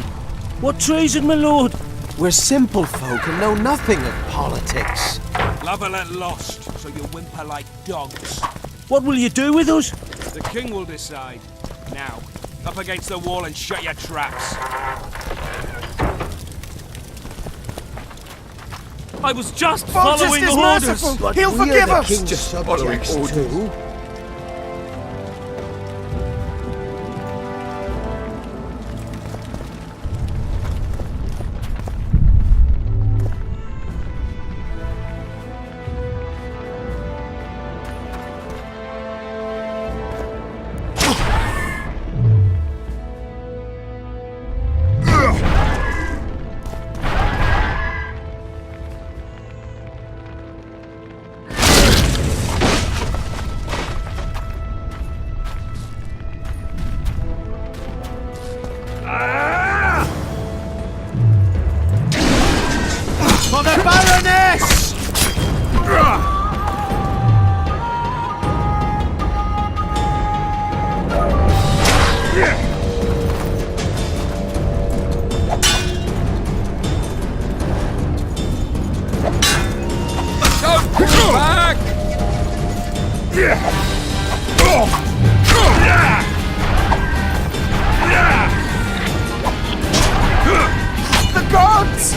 What treason, my lord? We're simple folk and know nothing of politics. Lavalette lost, so you whimper like dogs. What will you do with us? The king will decide. Now, up against the wall and shut your traps. I was just Foltest following is orders. merciful. But He'll we're forgive the us. king's subjects too. For the Baroness! The gods!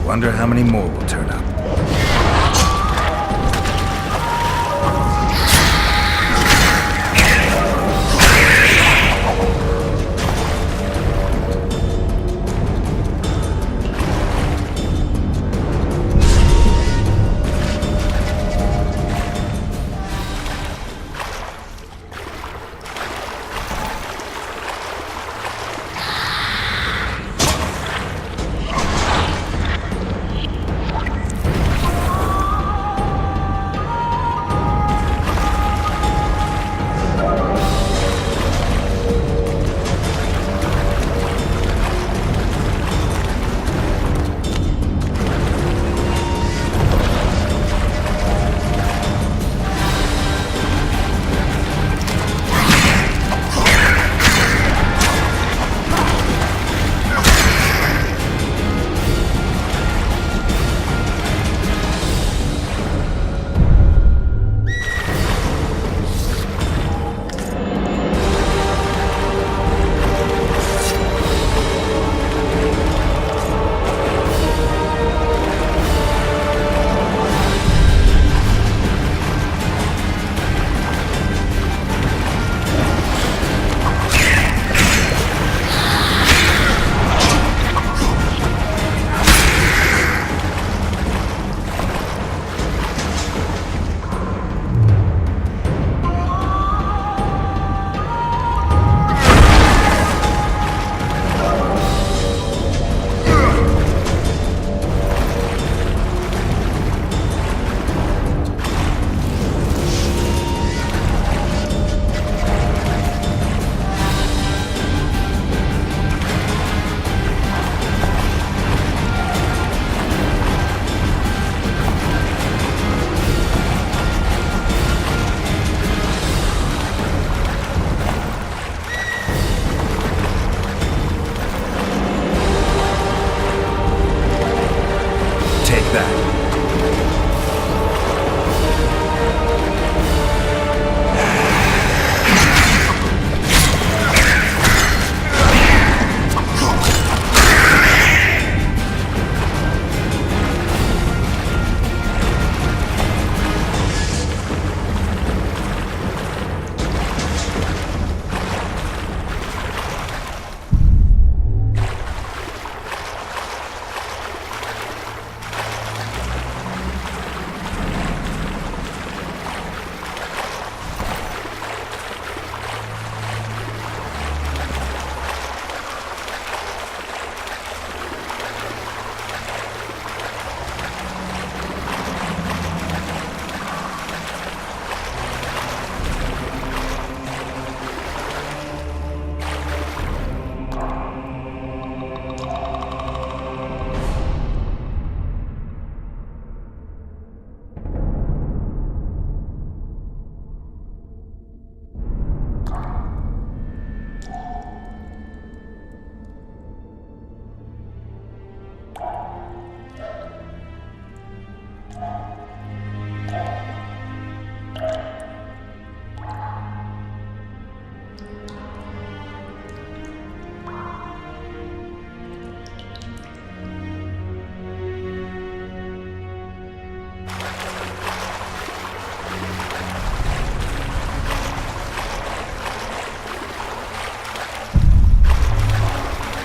Wonder how many more will turn up.